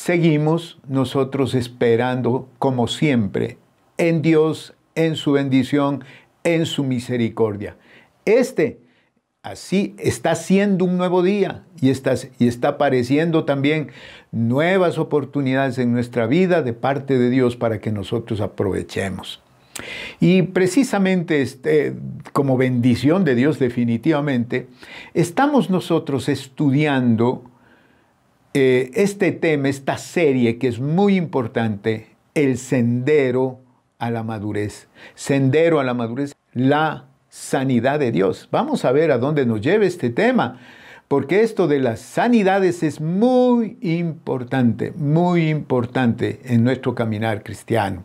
seguimos nosotros esperando, como siempre, en Dios, en su bendición, en su misericordia. Así está siendo un nuevo día y está apareciendo también nuevas oportunidades en nuestra vida de parte de Dios para que nosotros aprovechemos. Y precisamente como bendición de Dios definitivamente, estamos nosotros estudiando este tema, esta serie que es muy importante, el sendero a la madurez. Sendero a la madurez, la sanidad de Dios. Vamos a ver a dónde nos lleva este tema, porque esto de las sanidades es muy importante en nuestro caminar cristiano.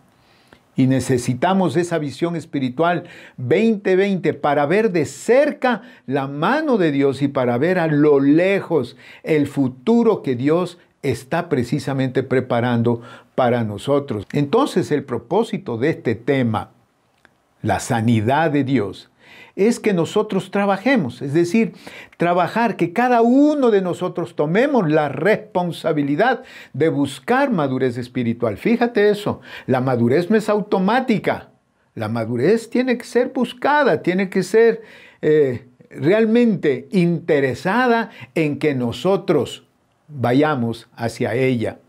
Y necesitamos esa visión espiritual 2020 para ver de cerca la mano de Dios y para ver a lo lejos el futuro que Dios está precisamente preparando para nosotros. Entonces, el propósito de este tema, la sanidad de Dios, es que nosotros trabajemos, es decir, trabajar, que cada uno de nosotros tomemos la responsabilidad de buscar madurez espiritual. Fíjate eso, la madurez no es automática, la madurez tiene que ser buscada, tiene que ser realmente interesada en que nosotros vayamos hacia ella.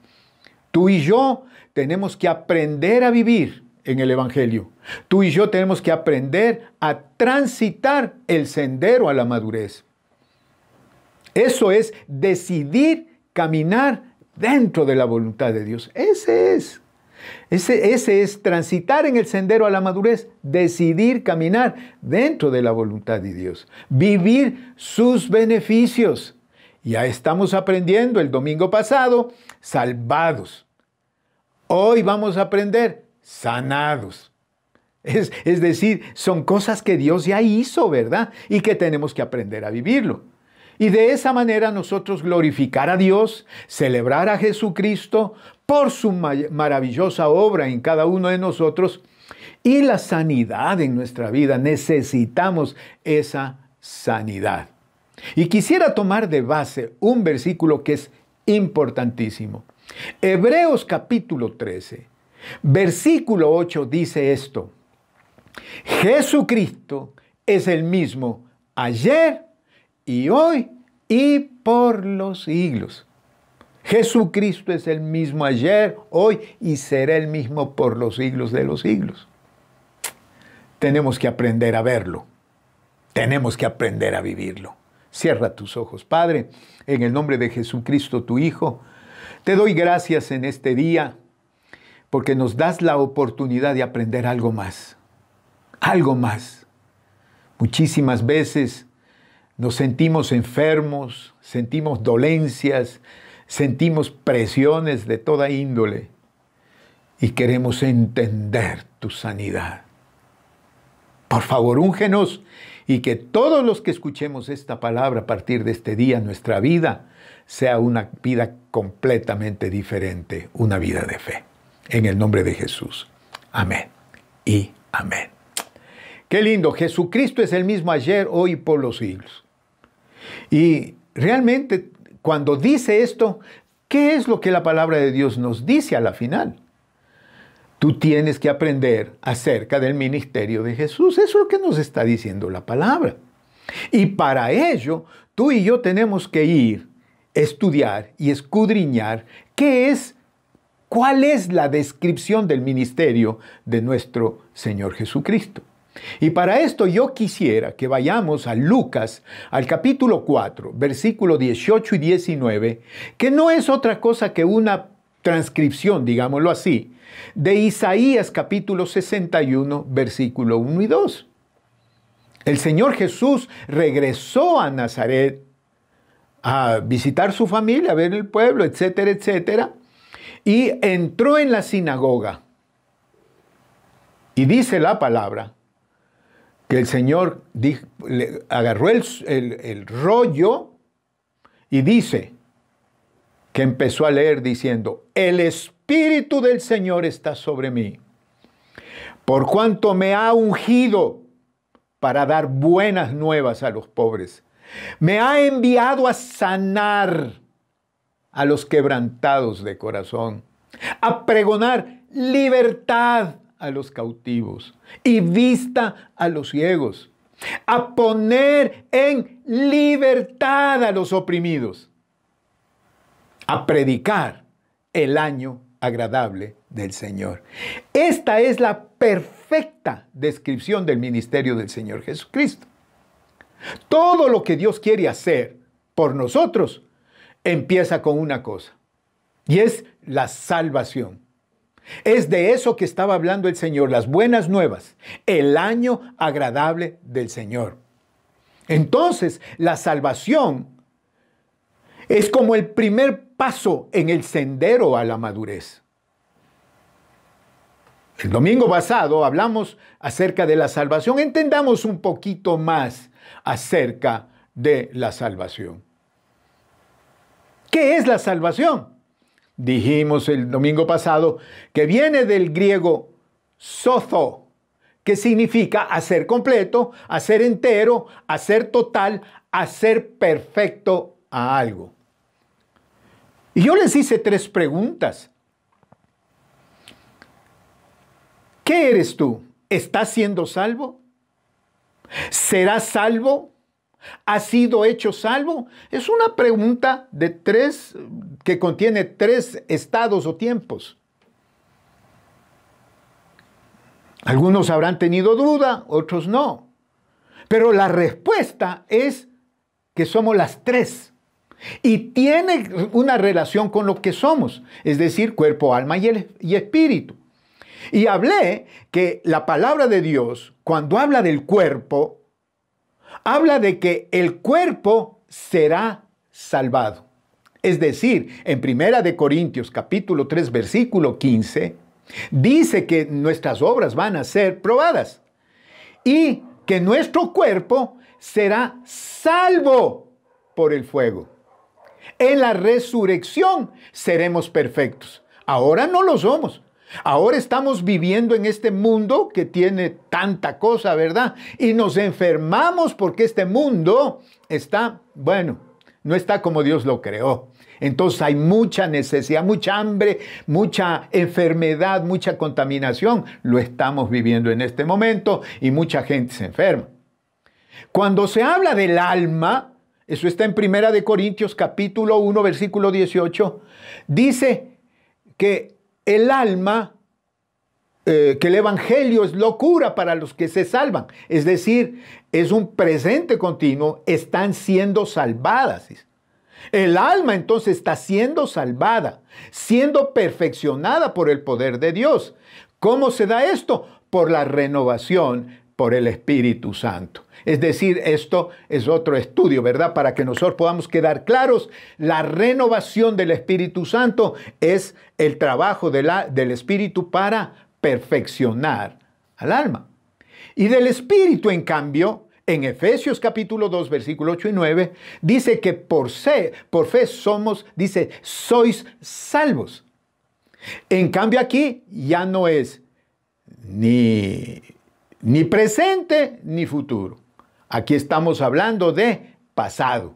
Tú y yo tenemos que aprender a vivir en el Evangelio. Tú y yo tenemos que aprender a transitar el sendero a la madurez. Eso es decidir caminar dentro de la voluntad de Dios. Ese es transitar en el sendero a la madurez, decidir caminar dentro de la voluntad de Dios, vivir sus beneficios. Ya estamos aprendiendo el domingo pasado, salvados. Hoy vamos a aprender sanados. Es decir, son cosas que Dios ya hizo, ¿verdad? Y que tenemos que aprender a vivirlo. Y de esa manera nosotros glorificar a Dios, celebrar a Jesucristo por su maravillosa obra en cada uno de nosotros y la sanidad en nuestra vida. Necesitamos esa sanidad. Y quisiera tomar de base un versículo que es importantísimo. Hebreos capítulo 13, versículo 8 dice esto: Jesucristo es el mismo ayer y hoy y por los siglos. Jesucristo es el mismo ayer, hoy y será el mismo por los siglos de los siglos. Tenemos que aprender a verlo. Tenemos que aprender a vivirlo. Cierra tus ojos, Padre, en el nombre de Jesucristo, tu Hijo. Te doy gracias en este día porque nos das la oportunidad de aprender algo más. Algo más. Muchísimas veces nos sentimos enfermos, sentimos dolencias, sentimos presiones de toda índole y queremos entender tu sanidad. Por favor, úngenos y que todos los que escuchemos esta palabra a partir de este día, nuestra vida sea una vida completamente diferente, una vida de fe. En el nombre de Jesús. Amén y amén. Qué lindo, Jesucristo es el mismo ayer, hoy y por los siglos. Y realmente, cuando dice esto, ¿qué es lo que la palabra de Dios nos dice a la final? Tú tienes que aprender acerca del ministerio de Jesús. Eso es lo que nos está diciendo la palabra. Y para ello, tú y yo tenemos que ir, estudiar y escudriñar cuál es la descripción del ministerio de nuestro Señor Jesucristo. Y para esto yo quisiera que vayamos a Lucas, al capítulo 4, versículos 18 y 19, que no es otra cosa que una transcripción, digámoslo así, de Isaías capítulo 61, versículo 1 y 2. El Señor Jesús regresó a Nazaret a visitar su familia, a ver el pueblo, etcétera, etcétera, y entró en la sinagoga. Y dice la palabra que el Señor agarró el rollo y dice que empezó a leer diciendo: el Espíritu del Señor está sobre mí, por cuanto me ha ungido para dar buenas nuevas a los pobres. Me ha enviado a sanar a los quebrantados de corazón, a pregonar libertad a los cautivos y vista a los ciegos, a poner en libertad a los oprimidos, a predicar el año agradable del Señor. Esta es la perfecta descripción del ministerio del Señor Jesucristo. Todo lo que Dios quiere hacer por nosotros empieza con una cosa, y es la salvación. Es de eso que estaba hablando el Señor, las buenas nuevas, el año agradable del Señor. Entonces, la salvación es como el primer paso en el sendero a la madurez. El domingo pasado hablamos acerca de la salvación. Entendamos un poquito más acerca de la salvación. ¿Qué es la salvación? Dijimos el domingo pasado que viene del griego sozo, que significa hacer completo, hacer entero, hacer total, hacer perfecto a algo. Y yo les hice 3 preguntas. ¿Qué eres tú? ¿Estás siendo salvo? ¿Serás salvo? ¿Has sido hecho salvo? Es una pregunta de 3 que contiene 3 estados o tiempos. Algunos habrán tenido duda, otros no. Pero la respuesta es que somos las 3. Y tiene una relación con lo que somos, es decir, cuerpo, alma y espíritu. Y hablé que la palabra de Dios, cuando habla del cuerpo, habla de que el cuerpo será salvado. Es decir, en 1 Corintios capítulo 3, versículo 15, dice que nuestras obras van a ser probadas y que nuestro cuerpo será salvo por el fuego. En la resurrección seremos perfectos. Ahora no lo somos. Ahora estamos viviendo en este mundo que tiene tanta cosa, ¿verdad? Y nos enfermamos porque este mundo está, no está como Dios lo creó. Entonces hay mucha necesidad, mucha hambre, mucha enfermedad, mucha contaminación. Lo estamos viviendo en este momento y mucha gente se enferma. Cuando se habla del alma, eso está en 1 Corintios capítulo 1, versículo 18, dice que el alma, que el evangelio es locura para los que se salvan. Es decir, es un presente continuo, están siendo salvadas. El alma entonces está siendo salvada, siendo perfeccionada por el poder de Dios. ¿Cómo se da esto? Por la renovación por el Espíritu Santo. Es decir, esto es otro estudio, ¿verdad? Para que nosotros podamos quedar claros, la renovación del Espíritu Santo es el trabajo del Espíritu para perfeccionar al alma. Y del Espíritu, en cambio, en Efesios capítulo 2, versículo 8 y 9, dice que por fe somos, dice, sois salvos. En cambio aquí ya no es ni presente ni futuro. Aquí estamos hablando de pasado.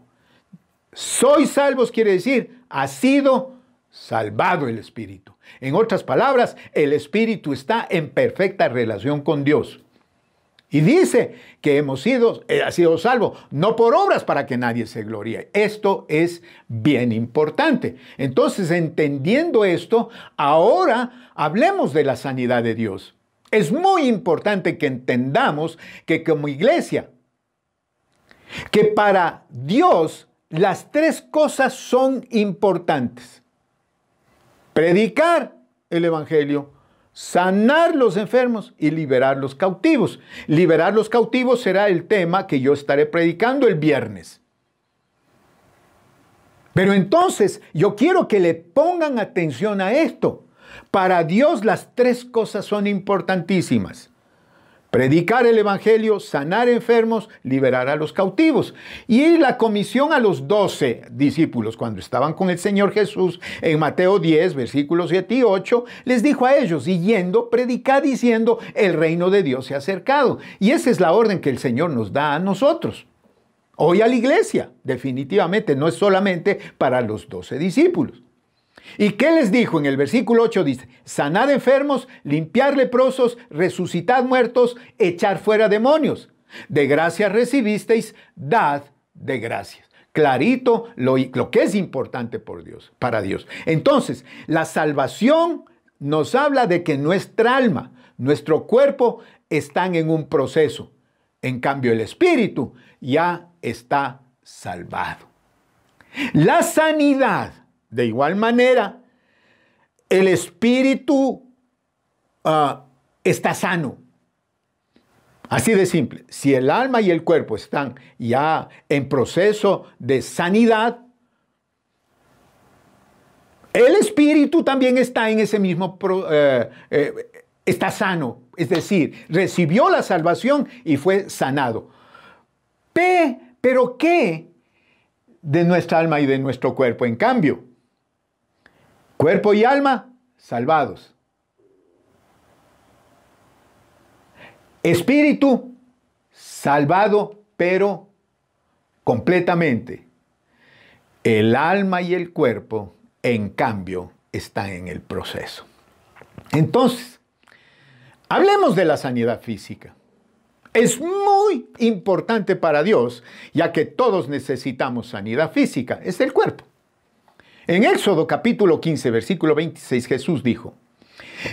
Sois salvos quiere decir, ha sido salvado el Espíritu. En otras palabras, el Espíritu está en perfecta relación con Dios. Y dice que ha sido salvo, no por obras para que nadie se gloríe. Esto es bien importante. Entonces, entendiendo esto, ahora hablemos de la sanidad de Dios. Es muy importante que entendamos que como iglesia, que para Dios las 3 cosas son importantes. Predicar el evangelio, sanar los enfermos y liberar los cautivos. Liberar los cautivos será el tema que yo estaré predicando el viernes. Pero entonces yo quiero que le pongan atención a esto. Para Dios las 3 cosas son importantísimas. Predicar el evangelio, sanar enfermos, liberar a los cautivos. Y la comisión a los 12 discípulos, cuando estaban con el Señor Jesús, en Mateo 10, versículos 7 y 8, les dijo a ellos, y yendo, predicad diciendo, el reino de Dios se ha acercado. Y esa es la orden que el Señor nos da a nosotros. Hoy a la iglesia, definitivamente, no es solamente para los 12 discípulos. ¿Y qué les dijo en el versículo 8? Dice, sanad enfermos, limpiar leprosos, resucitad muertos, echar fuera demonios. De gracia recibisteis, dad de gracias. Clarito lo que es importante para Dios. Entonces, la salvación nos habla de que nuestra alma, nuestro cuerpo están en un proceso. En cambio, el espíritu ya está salvado. La sanidad, de igual manera, el espíritu está sano. Así de simple. Si el alma y el cuerpo están ya en proceso de sanidad, el espíritu también está en ese mismo está sano. Es decir, recibió la salvación y fue sanado. ¿Pero qué de nuestra alma y de nuestro cuerpo? En cambio, cuerpo y alma salvados. Espíritu salvado, pero completamente. El alma y el cuerpo, en cambio, están en el proceso. Entonces, hablemos de la sanidad física. Es muy importante para Dios, ya que todos necesitamos sanidad física. Es el cuerpo. En Éxodo capítulo 15, versículo 26, Jesús dijo,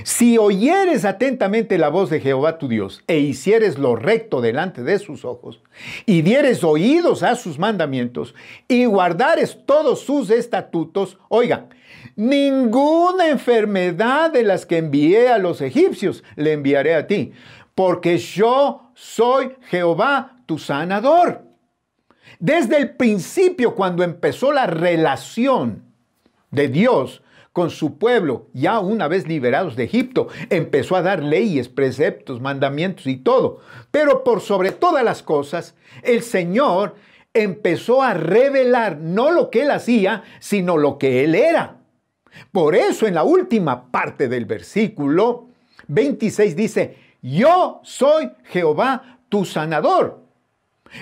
si oyeres atentamente la voz de Jehová tu Dios, e hicieres lo recto delante de sus ojos, y dieres oídos a sus mandamientos, y guardares todos sus estatutos, oigan, ninguna enfermedad de las que envié a los egipcios le enviaré a ti, porque yo soy Jehová tu sanador. Desde el principio, cuando empezó la relación de Dios con su pueblo, ya una vez liberados de Egipto, empezó a dar leyes, preceptos, mandamientos y todo. Pero por sobre todas las cosas, el Señor empezó a revelar no lo que Él hacía, sino lo que Él era. Por eso en la última parte del versículo 26 dice, yo soy Jehová tu sanador.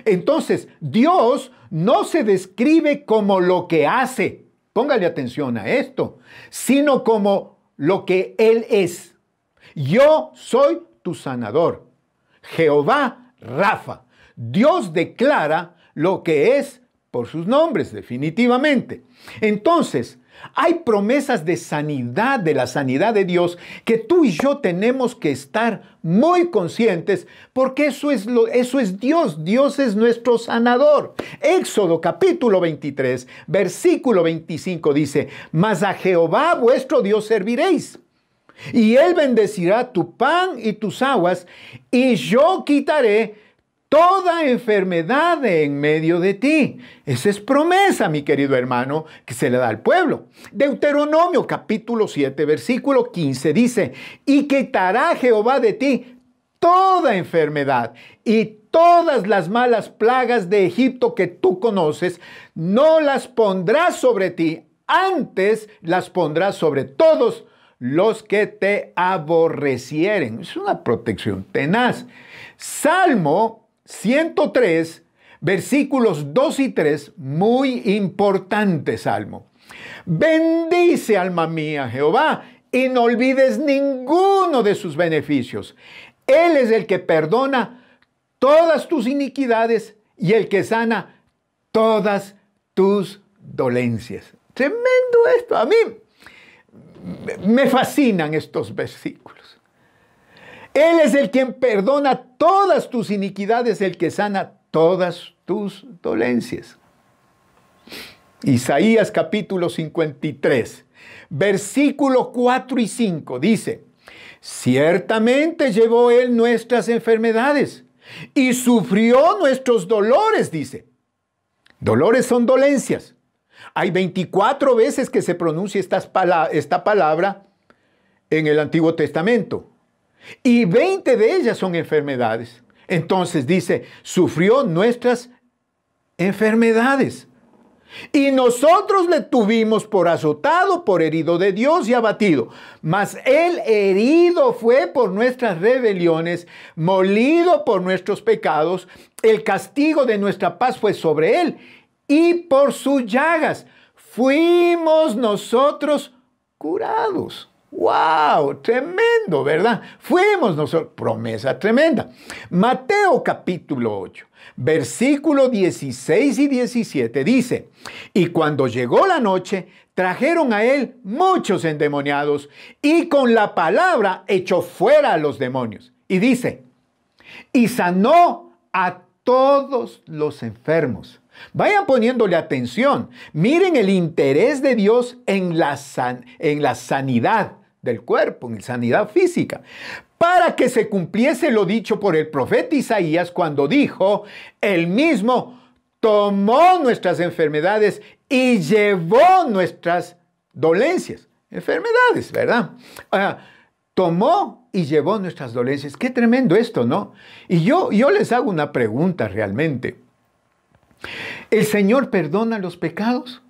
Entonces, Dios no se describe como lo que hace. Póngale atención a esto, sino como lo que Él es. Yo soy tu sanador. Jehová Rafa. Dios declara lo que es por sus nombres, definitivamente. Entonces, hay promesas de sanidad, de la sanidad de Dios, que tú y yo tenemos que estar muy conscientes, porque eso es Dios. Dios es nuestro sanador. Éxodo capítulo 23, versículo 25 dice, mas a Jehová vuestro Dios serviréis, y Él bendecirá tu pan y tus aguas, y yo quitaré toda enfermedad de en medio de ti. Esa es promesa, mi querido hermano, que se le da al pueblo. Deuteronomio capítulo 7, versículo 15 dice, y quitará Jehová de ti toda enfermedad y todas las malas plagas de Egipto que tú conoces, no las pondrás sobre ti, antes las pondrás sobre todos los que te aborrecieren. Es una protección tenaz. Salmo 103, versículos 2 y 3, muy importante salmo. Bendice, alma mía, Jehová, y no olvides ninguno de sus beneficios. Él es el que perdona todas tus iniquidades y el que sana todas tus dolencias. Tremendo esto. A mí me fascinan estos versículos. Él es el quien perdona todas tus iniquidades, el que sana todas tus dolencias. Isaías capítulo 53, versículos 4 y 5 dice, ciertamente llevó Él nuestras enfermedades y sufrió nuestros dolores, dice. Dolores son dolencias. Hay 24 veces que se pronuncia esta palabra en el Antiguo Testamento. Y 20 de ellas son enfermedades. Entonces dice, sufrió nuestras enfermedades. Y nosotros le tuvimos por azotado, por herido de Dios y abatido. Mas él herido fue por nuestras rebeliones, molido por nuestros pecados. El castigo de nuestra paz fue sobre él, y por sus llagas fuimos nosotros curados. ¡Wow! Tremendo, ¿verdad? Fuimos nosotros. Promesa tremenda. Mateo capítulo 8, versículos 16 y 17 dice: y cuando llegó la noche, trajeron a él muchos endemoniados, y con la palabra echó fuera a los demonios. Y dice: y sanó a todos los enfermos. Vayan poniéndole atención. Miren el interés de Dios en la sanidad del cuerpo, en la sanidad física, para que se cumpliese lo dicho por el profeta Isaías cuando dijo: él mismo tomó nuestras enfermedades y llevó nuestras dolencias. Enfermedades, ¿verdad? Tomó y llevó nuestras dolencias. Qué tremendo esto, ¿no? Y yo les hago una pregunta realmente. ¿El Señor perdona los pecados?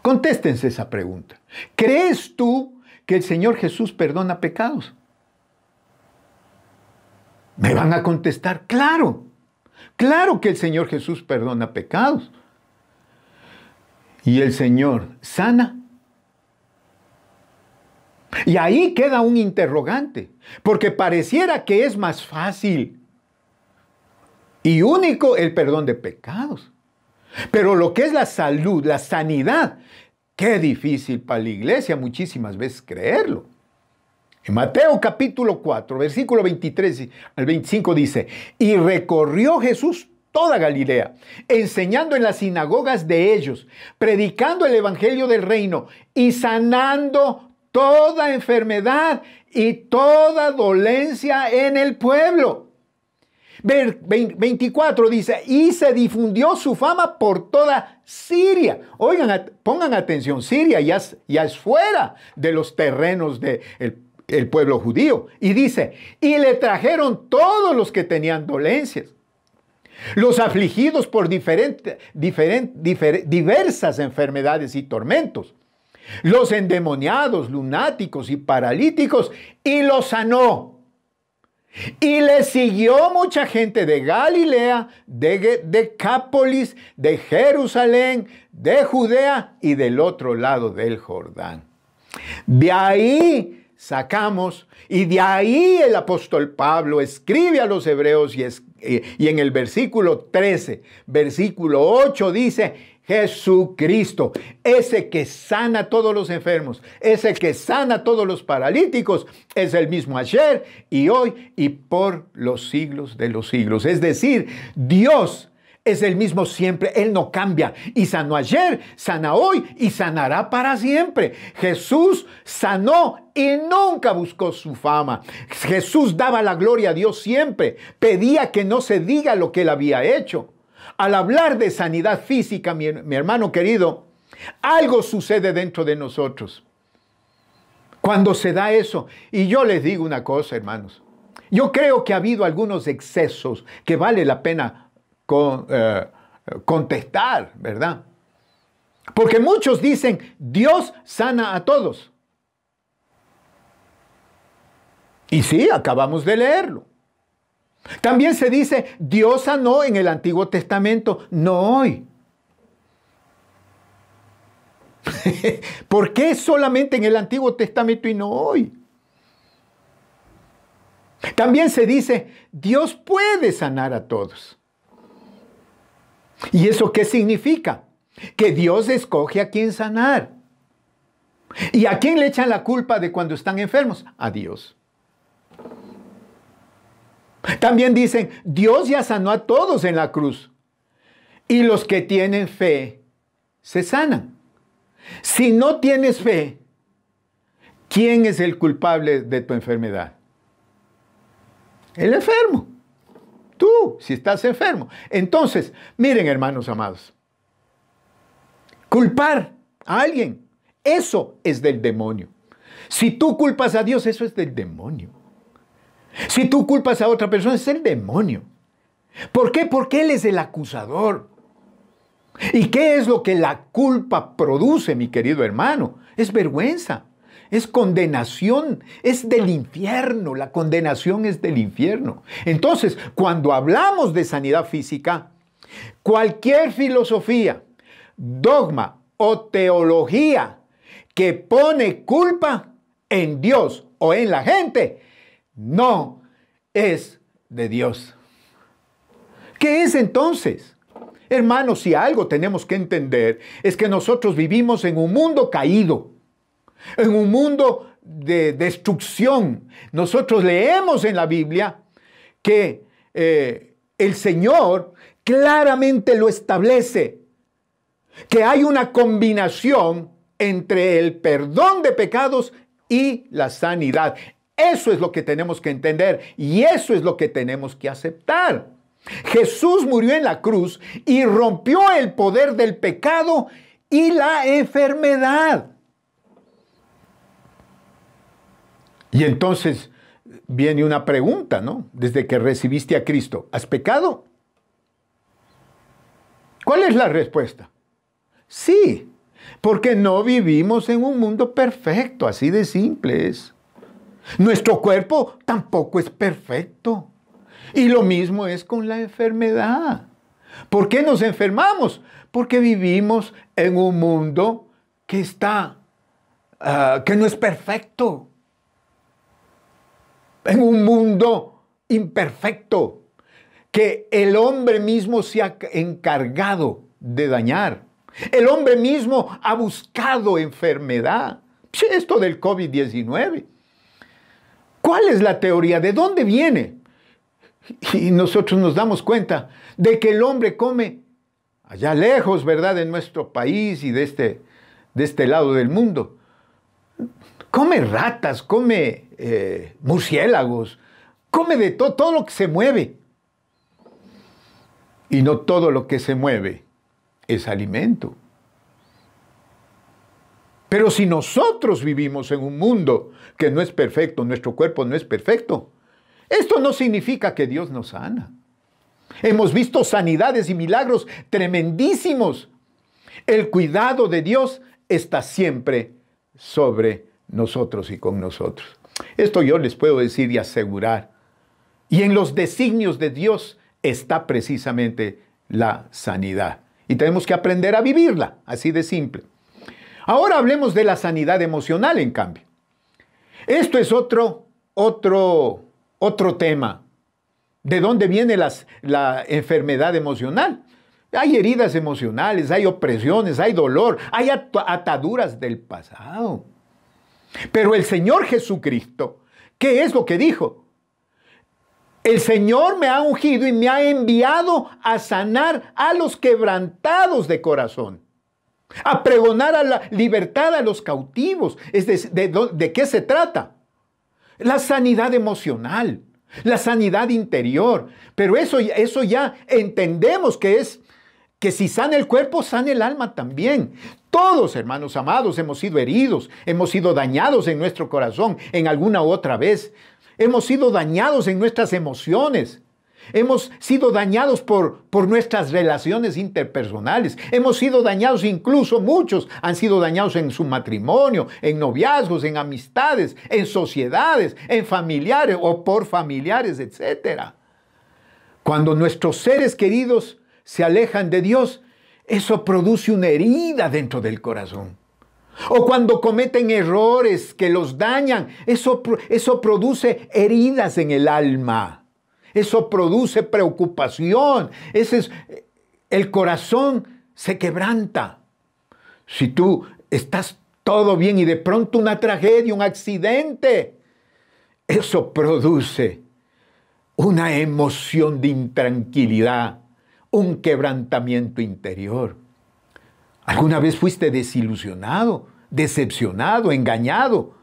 Contéstense esa pregunta. ¿Crees tú que el Señor Jesús perdona pecados? Me van a contestar: claro, claro que el Señor Jesús perdona pecados. ¿Y el Señor sana? Y ahí queda un interrogante, porque pareciera que es más fácil y único el perdón de pecados. Pero lo que es la salud, la sanidad, qué difícil para la iglesia muchísimas veces creerlo. En Mateo capítulo 4, versículo 23 al 25 dice: y recorrió Jesús toda Galilea, enseñando en las sinagogas de ellos, predicando el evangelio del reino y sanando toda enfermedad y toda dolencia en el pueblo. 24 dice: y se difundió su fama por toda Siria. Oigan, pongan atención, Siria ya es fuera de los terrenos del pueblo judío. Y dice: y le trajeron todos los que tenían dolencias, los afligidos por diversas enfermedades y tormentos, los endemoniados, lunáticos y paralíticos, y los sanó. Y le siguió mucha gente de Galilea, de Decápolis, de Jerusalén, de Judea y del otro lado del Jordán. De ahí sacamos, y de ahí el apóstol Pablo escribe a los hebreos y en el versículo 13, versículo 8 dice: Jesucristo, ese que sana a todos los enfermos, ese que sana a todos los paralíticos, es el mismo ayer y hoy y por los siglos de los siglos. Es decir, Dios es el mismo siempre, Él no cambia. Y sanó ayer, sana hoy y sanará para siempre. Jesús sanó y nunca buscó su fama. Jesús daba la gloria a Dios siempre. Pedía que no se diga lo que Él había hecho. Al hablar de sanidad física, mi hermano querido, algo sucede dentro de nosotros cuando se da eso. Y yo les digo una cosa, hermanos. Yo creo que ha habido algunos excesos que vale la pena contestar, ¿verdad? Porque muchos dicen: Dios sana a todos. Y sí, acabamos de leerlo. También se dice: Dios sanó en el Antiguo Testamento, no hoy. ¿Por qué solamente en el Antiguo Testamento y no hoy? También se dice: Dios puede sanar a todos. ¿Y eso qué significa? Que Dios escoge a quién sanar. ¿Y a quién le echan la culpa de cuando están enfermos? A Dios. También dicen: Dios ya sanó a todos en la cruz. Y los que tienen fe se sanan. Si no tienes fe, ¿quién es el culpable de tu enfermedad? El enfermo. Tú, si estás enfermo. Entonces, miren, hermanos amados, culpar a alguien, eso es del demonio. Si tú culpas a Dios, eso es del demonio. Si tú culpas a otra persona, es el demonio. ¿Por qué? Porque Él es el acusador. ¿Y qué es lo que la culpa produce, mi querido hermano? Es vergüenza, es condenación, es del infierno. La condenación es del infierno. Entonces, cuando hablamos de sanidad física, cualquier filosofía, dogma o teología que pone culpa en Dios o en la gente, no es de Dios. ¿Qué es entonces? Hermanos, si algo tenemos que entender es que nosotros vivimos en un mundo caído, en un mundo de destrucción. Nosotros leemos en la Biblia que el Señor claramente lo establece, que hay una combinación entre el perdón de pecados y la sanidad. Eso es lo que tenemos que entender y eso es lo que tenemos que aceptar. Jesús murió en la cruz y rompió el poder del pecado y la enfermedad. Y entonces viene una pregunta, ¿no? Desde que recibiste a Cristo, ¿has pecado? ¿Cuál es la respuesta? Sí, porque no vivimos en un mundo perfecto, así de simple es. Nuestro cuerpo tampoco es perfecto. Y lo mismo es con la enfermedad. ¿Por qué nos enfermamos? Porque vivimos en un mundo que que no es perfecto. En un mundo imperfecto que el hombre mismo se ha encargado de dañar. El hombre mismo ha buscado enfermedad. Esto del COVID-19. ¿Cuál es la teoría? ¿De dónde viene? Y nosotros nos damos cuenta de que el hombre come allá lejos, ¿verdad? En nuestro país y de este lado del mundo. Come ratas, come murciélagos, come de todo lo que se mueve. Y no todo lo que se mueve es alimento. Pero si nosotros vivimos en un mundo que no es perfecto, nuestro cuerpo no es perfecto, esto no significa que Dios nos sana. Hemos visto sanidades y milagros tremendísimos. El cuidado de Dios está siempre sobre nosotros y con nosotros. Esto yo les puedo decir y asegurar. Y en los designios de Dios está precisamente la sanidad. Y tenemos que aprender a vivirla, así de simple. Ahora hablemos de la sanidad emocional, en cambio. Esto es otro tema. ¿De dónde viene la enfermedad emocional? Hay heridas emocionales, hay opresiones, hay dolor, hay ataduras del pasado. Pero el Señor Jesucristo, ¿qué es lo que dijo? El Señor me ha ungido y me ha enviado a sanar a los quebrantados de corazón, a pregonar a la libertad a los cautivos. ¿De qué se trata? La sanidad emocional, la sanidad interior. Pero eso ya entendemos que es que si sana el cuerpo, sana el alma también. Todos, hermanos amados, hemos sido heridos, hemos sido dañados en nuestro corazón en alguna u otra vez. Hemos sido dañados en nuestras emociones. Hemos sido dañados por nuestras relaciones interpersonales. Hemos sido dañados, incluso muchos han sido dañados en su matrimonio, en noviazgos, en amistades, en sociedades, en familiares o por familiares, etc. Cuando nuestros seres queridos se alejan de Dios, eso produce una herida dentro del corazón. O cuando cometen errores que los dañan, eso produce heridas en el alma. Eso produce preocupación. El corazón se quebranta. Si tú estás todo bien y de pronto una tragedia, un accidente, eso produce una emoción de intranquilidad, un quebrantamiento interior. ¿Alguna vez fuiste desilusionado, decepcionado, engañado?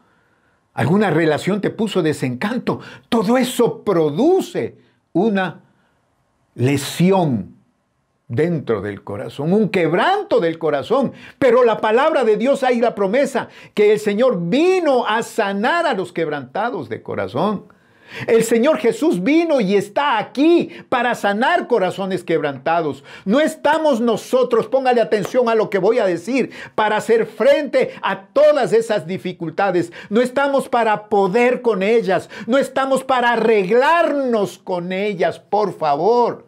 ¿Alguna relación te puso desencanto? Todo eso produce una lesión dentro del corazón, un quebranto del corazón. Pero la palabra de Dios hay la promesa que el Señor vino a sanar a los quebrantados de corazón. El Señor Jesús vino y está aquí para sanar corazones quebrantados. No estamos nosotros, póngale atención a lo que voy a decir, para hacer frente a todas esas dificultades. No estamos para poder con ellas. No estamos para arreglarnos con ellas, por favor.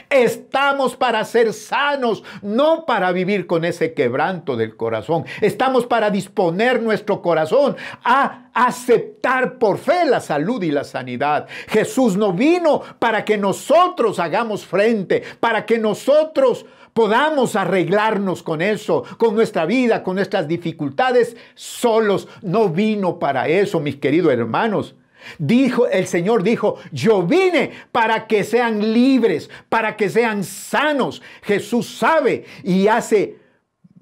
Estamos para ser sanos, no para vivir con ese quebranto del corazón. Estamos para disponer nuestro corazón a aceptar por fe la salud y la sanidad. Jesús no vino para que nosotros hagamos frente, para que nosotros podamos arreglarnos con eso, con nuestra vida, con nuestras dificultades solos. No vino para eso, mis queridos hermanos. El Señor dijo, yo vine para que sean libres, para que sean sanos. Jesús sabe y hace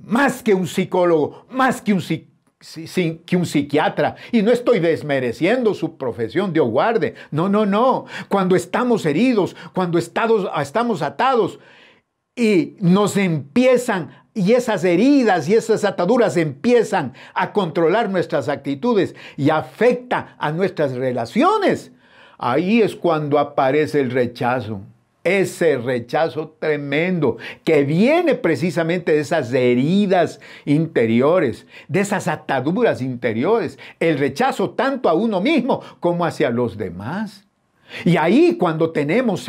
más que un psicólogo, más que un psiquiatra. Y no estoy desmereciendo su profesión, Dios guarde. No, no, no. Cuando estamos heridos, cuando estamos atados y nos empiezan y esas heridas y esas ataduras empiezan a controlar nuestras actitudes y afecta a nuestras relaciones, ahí es cuando aparece el rechazo. Ese rechazo tremendo que viene precisamente de esas heridas interiores, de esas ataduras interiores. El rechazo tanto a uno mismo como hacia los demás. Y ahí cuando tenemos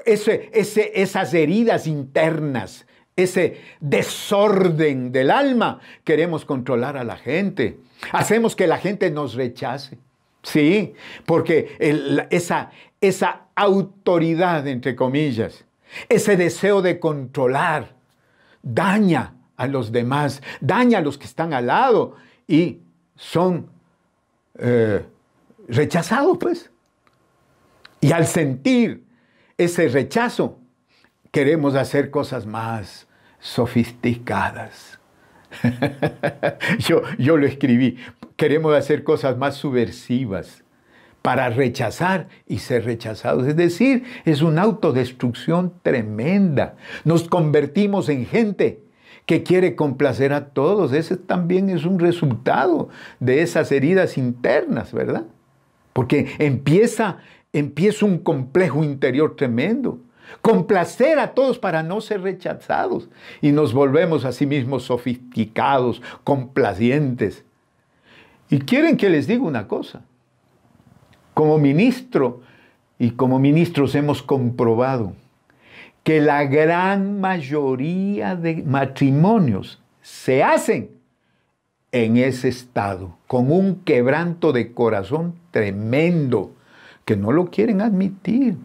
esas heridas internas, ese desorden del alma, queremos controlar a la gente. Hacemos que la gente nos rechace. Sí, porque esa autoridad, entre comillas, ese deseo de controlar, daña a los demás, daña a los que están al lado y son rechazados, pues. Y al sentir ese rechazo, queremos hacer cosas más sofisticadas. Yo lo escribí. Queremos hacer cosas más subversivas para rechazar y ser rechazados. Es decir, es una autodestrucción tremenda. Nos convertimos en gente que quiere complacer a todos. Ese también es un resultado de esas heridas internas, ¿verdad? Porque empieza un complejo interior tremendo. Complacer a todos para no ser rechazados. Y nos volvemos a sí mismos sofisticados, complacientes. Y quieren que les diga una cosa. Como ministro y como ministros hemos comprobado que la gran mayoría de matrimonios se hacen en ese estado, con un quebranto de corazón tremendo, que no lo quieren admitir.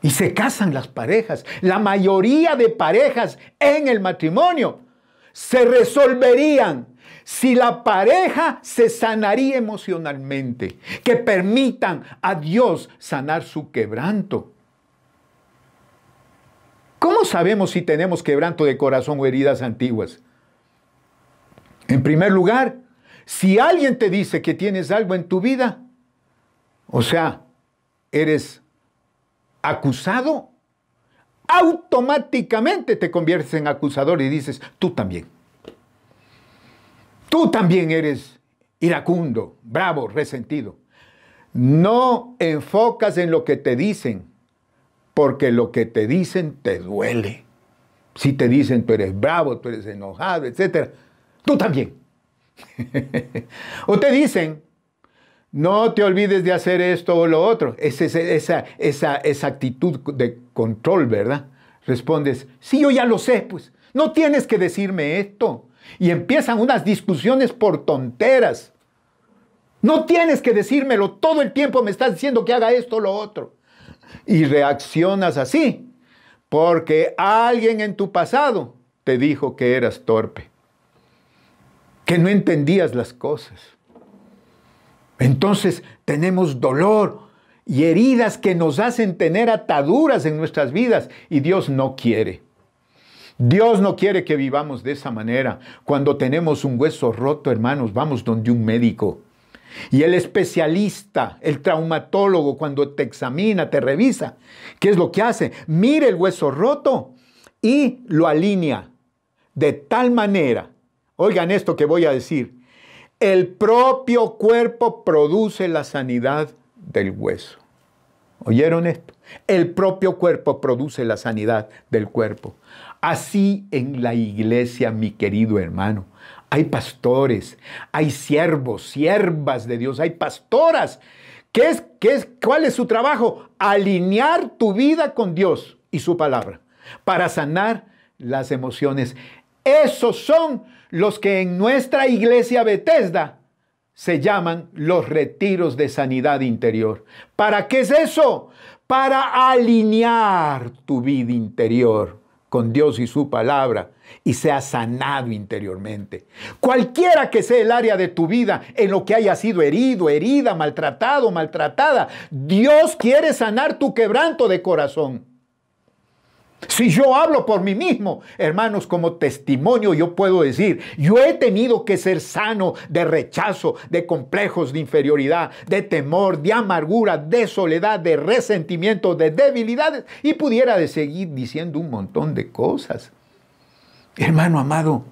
Y se casan las parejas. La mayoría de parejas en el matrimonio se resolverían si la pareja se sanaría emocionalmente, que permitan a Dios sanar su quebranto. ¿Cómo sabemos si tenemos quebranto de corazón o heridas antiguas? En primer lugar, si alguien te dice que tienes algo en tu vida, o sea, eres acusado, automáticamente te conviertes en acusador y dices, tú también. Tú también eres iracundo, bravo, resentido. No enfocas en lo que te dicen, porque lo que te dicen te duele. Si te dicen tú eres bravo, tú eres enojado, etc., tú también. O te dicen, no te olvides de hacer esto o lo otro. Es esa actitud de control, ¿verdad? Respondes, sí, yo ya lo sé, pues. No tienes que decirme esto. Y empiezan unas discusiones por tonteras. No tienes que decírmelo. Todo el tiempo me estás diciendo que haga esto o lo otro. Y reaccionas así porque alguien en tu pasado te dijo que eras torpe, que no entendías las cosas. Entonces tenemos dolor y heridas que nos hacen tener ataduras en nuestras vidas y Dios no quiere. Dios no quiere que vivamos de esa manera. Cuando tenemos un hueso roto, hermanos, vamos donde un médico. Y el especialista, el traumatólogo, cuando te examina, te revisa, ¿qué es lo que hace? Mira el hueso roto y lo alinea de tal manera. Oigan esto que voy a decir. El propio cuerpo produce la sanidad del hueso. ¿Oyeron esto? El propio cuerpo produce la sanidad del cuerpo. Así en la iglesia, mi querido hermano, hay pastores, hay siervos, siervas de Dios, hay pastoras. ¿Cuál es su trabajo? Alinear tu vida con Dios y su palabra para sanar las emociones. Esos son los que en nuestra iglesia Bethesda se llaman los retiros de sanidad interior. ¿Para qué es eso? Para alinear tu vida interior con Dios y su palabra y sea sanado interiormente. Cualquiera que sea el área de tu vida en lo que haya sido herido, herida, maltratado, maltratada, Dios quiere sanar tu quebranto de corazón. Si yo hablo por mí mismo, hermanos, como testimonio, yo puedo decir, yo he tenido que ser sano de rechazo, de complejos de inferioridad, de temor, de amargura, de soledad, de resentimiento, de debilidades, y pudiera de seguir diciendo un montón de cosas. Hermano amado,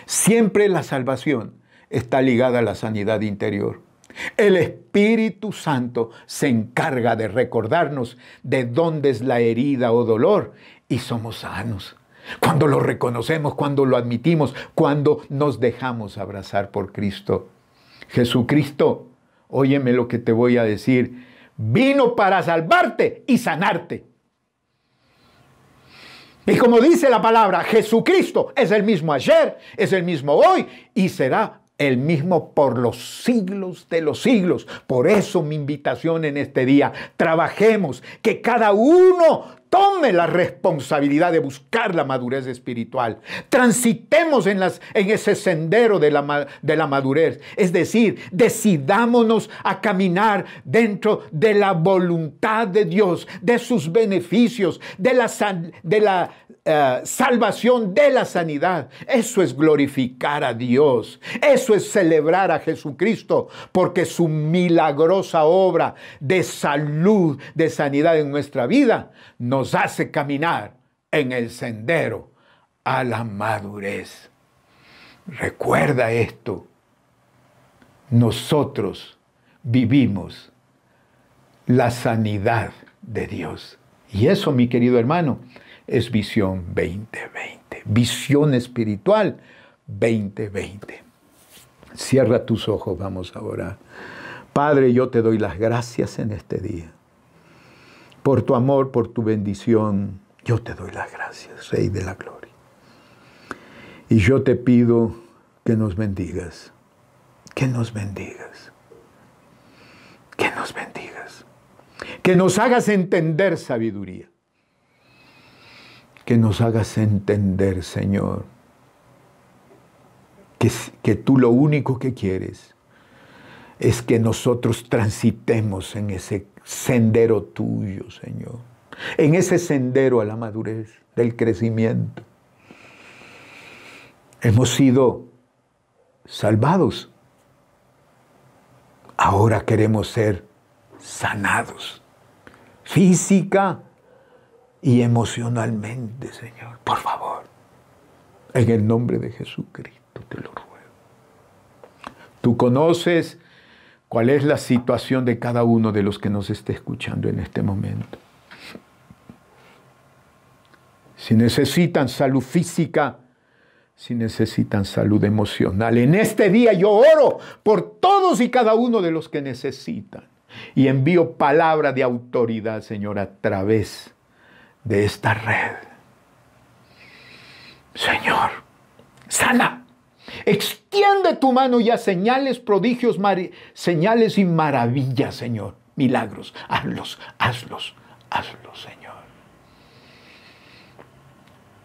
siempre la salvación está ligada a la sanidad interior. El Espíritu Santo se encarga de recordarnos de dónde es la herida o dolor y somos sanos. Cuando lo reconocemos, cuando lo admitimos, cuando nos dejamos abrazar por Cristo. Jesucristo, óyeme lo que te voy a decir, vino para salvarte y sanarte. Y como dice la palabra, Jesucristo es el mismo ayer, es el mismo hoy y será el mismo por los siglos de los siglos. Por eso mi invitación en este día, trabajemos, que cada uno tome la responsabilidad de buscar la madurez espiritual. Transitemos en ese sendero de la madurez. Es decir, decidámonos a caminar dentro de la voluntad de Dios, de sus beneficios, de la salvación, de la sanidad. Eso es glorificar a Dios. Eso es celebrar a Jesucristo, porque su milagrosa obra de salud, de sanidad en nuestra vida, nos hace caminar en el sendero a la madurez. Recuerda esto. Nosotros vivimos la sanidad de Dios. Y eso, mi querido hermano, es Visión 2020. Visión espiritual 2020. Cierra tus ojos, vamos a orar. Padre, yo te doy las gracias en este día. Por tu amor, por tu bendición, yo te doy las gracias, Rey de la Gloria. Y yo te pido que nos bendigas, que nos bendigas, que nos bendigas, que nos hagas entender sabiduría, que nos hagas entender, Señor, que tú lo único que quieres es que nosotros transitemos en ese sendero tuyo, Señor. En ese sendero a la madurez, del crecimiento. Hemos sido salvados. Ahora queremos ser sanados. Física y emocionalmente, Señor. Por favor. En el nombre de Jesucristo te lo ruego. Tú conoces cuál es la situación de cada uno de los que nos esté escuchando en este momento. Si necesitan salud física, si necesitan salud emocional. En este día yo oro por todos y cada uno de los que necesitan. Y envío palabra de autoridad, Señor, a través de esta red. Señor, sana. Extiende tu mano y haz señales, prodigios, señales y maravillas, Señor. Milagros. Hazlos, hazlos, hazlos, Señor.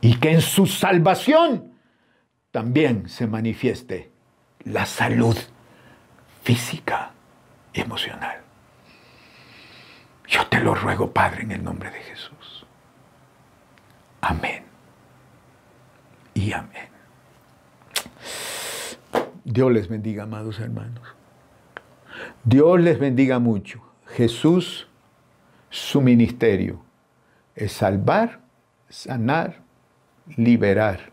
Y que en su salvación también se manifieste la salud física y emocional. Yo te lo ruego, Padre, en el nombre de Jesús. Amén. Y amén. Dios les bendiga, amados hermanos. Dios les bendiga mucho. Jesús, su ministerio es salvar, sanar, liberar.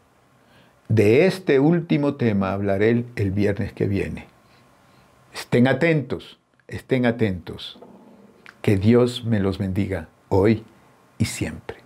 De este último tema hablaré el viernes que viene. Estén atentos, estén atentos. Que Dios me los bendiga hoy y siempre.